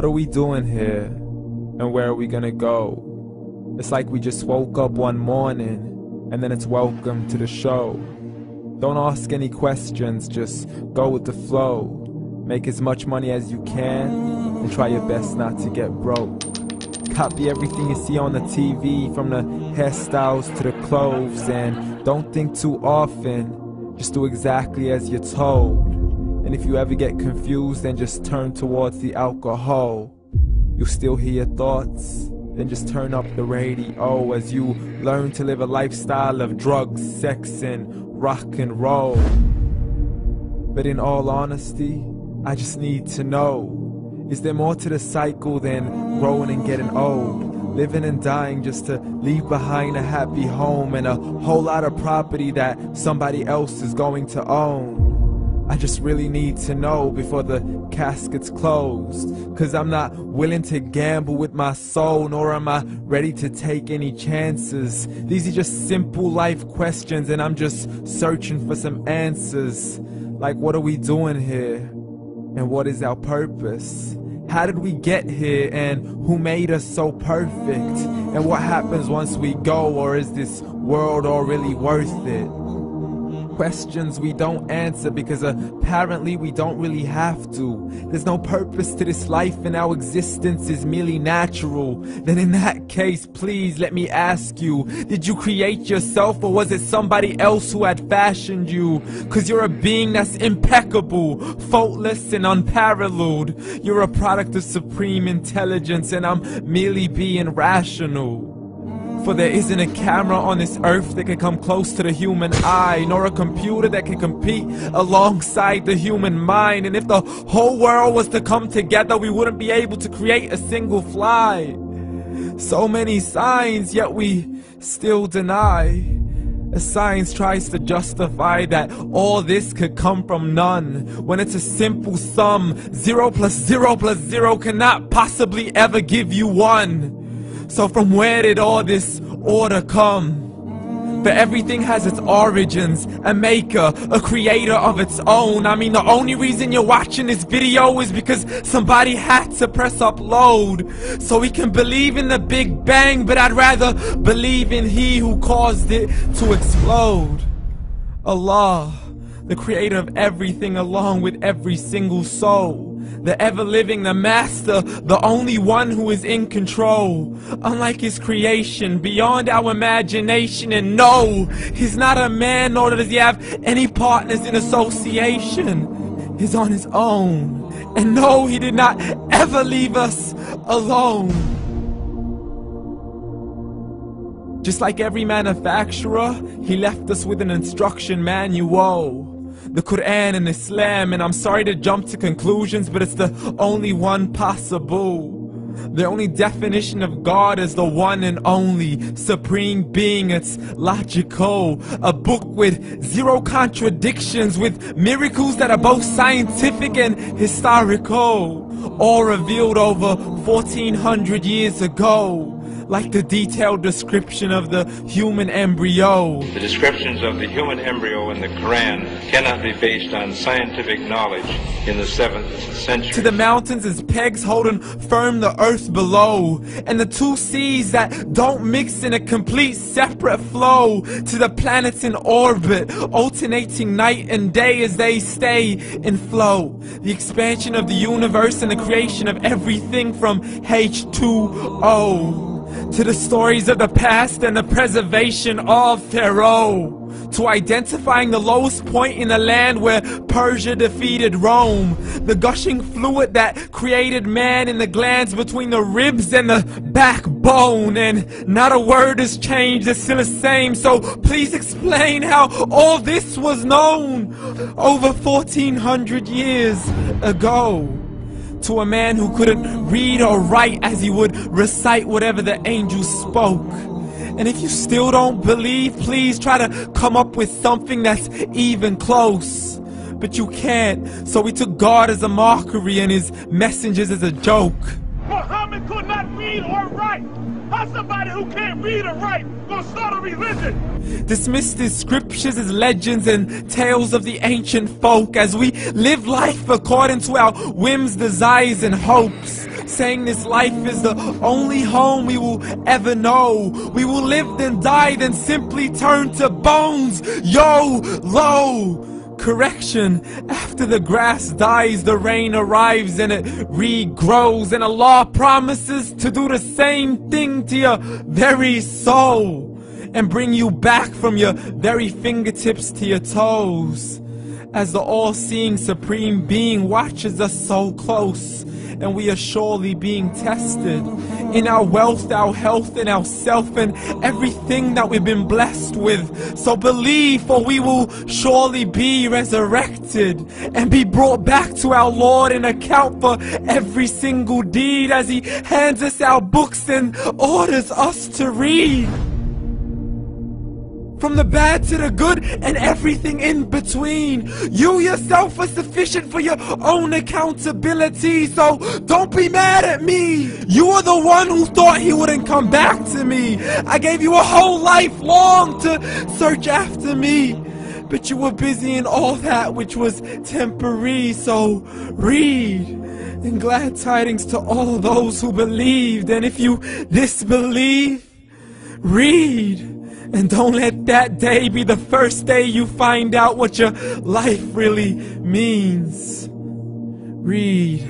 What are we doing here? And where are we gonna go? It's like we just woke up one morning and then it's welcome to the show. Don't ask any questions, just go with the flow. Make as much money as you can and try your best not to get broke. Copy everything you see on the TV, from the hairstyles to the clothes, and don't think too often, just do exactly as you're told. And if you ever get confused, then just turn towards the alcohol. You'll still hear your thoughts, then just turn up the radio as you learn to live a lifestyle of drugs, sex, and rock and roll. But in all honesty, I just need to know, is there more to the cycle than growing and getting old? Living and dying just to leave behind a happy home and a whole lot of property that somebody else is going to own. I just really need to know before the casket's closed, 'cause I'm not willing to gamble with my soul, nor am I ready to take any chances. These are just simple life questions and I'm just searching for some answers. Like, what are we doing here? And what is our purpose? How did we get here, and who made us so perfect? And what happens once we go, or is this world all really worth it? Questions we don't answer because apparently we don't really have to. There's no purpose to this life and our existence is merely natural. Then in that case, please let me ask you, did you create yourself, or was it somebody else who had fashioned you? 'Cause you're a being that's impeccable, faultless and unparalleled. You're a product of supreme intelligence and I'm merely being rational. For there isn't a camera on this earth that can come close to the human eye, nor a computer that can compete alongside the human mind. And if the whole world was to come together, we wouldn't be able to create a single fly. So many signs, yet we still deny. As science tries to justify that all this could come from none, when it's a simple sum. 0 plus 0 plus 0 cannot possibly ever give you 1. So from where did all this order come? For everything has its origins, a maker, a creator of its own. I mean, the only reason you're watching this video is because somebody had to press upload. So we can believe in the Big Bang, but I'd rather believe in He who caused it to explode. Allah, the creator of everything along with every single soul. The ever-living, the master, the only one who is in control. Unlike his creation, beyond our imagination. And no, he's not a man, nor does he have any partners in association. He's on his own. And no, he did not ever leave us alone. Just like every manufacturer, he left us with an instruction manual. The Quran and Islam, and I'm sorry to jump to conclusions, but it's the only one possible. The only definition of God is the one and only supreme being. It's logical, a book with 0 contradictions, with miracles that are both scientific and historical, all revealed over 1400 years ago. Like the detailed description of the human embryo. The descriptions of the human embryo in the Quran cannot be based on scientific knowledge in the 7th century. To the mountains as pegs holding firm the earth below, and the 2 seas that don't mix in a complete separate flow. To the planets in orbit, alternating night and day as they stay in flow. The expansion of the universe and the creation of everything from H2O. To the stories of the past and the preservation of Pharaoh. To identifying the lowest point in the land where Persia defeated Rome. The gushing fluid that created man in the glands between the ribs and the backbone. And not a word has changed, it's still the same. So please explain how all this was known over 1400 years ago. To a man who couldn't read or write, as he would recite whatever the angels spoke. And if you still don't believe, please try to come up with something that's even close. But you can't, so we took God as a mockery and his messengers as a joke. Muhammad could not read or write. How somebody who can't read or write gonna start a religion? Dismissed his scriptures as legends and tales of the ancient folk, as we live life according to our whims, desires, and hopes. saying this life is the only home we will ever know. We will live then die, then simply turn to bones. YOLO! Correction, after the grass dies, the rain arrives and it regrows, and Allah promises to do the same thing to your very soul and bring you back from your very fingertips to your toes, as the all-seeing supreme being watches us so close, and we are surely being tested in our wealth, our health, and our self, and everything that we've been blessed with. So believe, for we will surely be resurrected and be brought back to our Lord and account for every single deed, as He hands us our books and orders us to read. From the bad to the good and everything in between. You yourself are sufficient for your own accountability, so don't be mad at me. You are the one who thought He wouldn't come back to me. I gave you a whole life long to search after me, but you were busy in all that which was temporary. So read, and glad tidings to all those who believed. And if you disbelieve, read. And don't let that day be the first day you find out what your life really means. Read.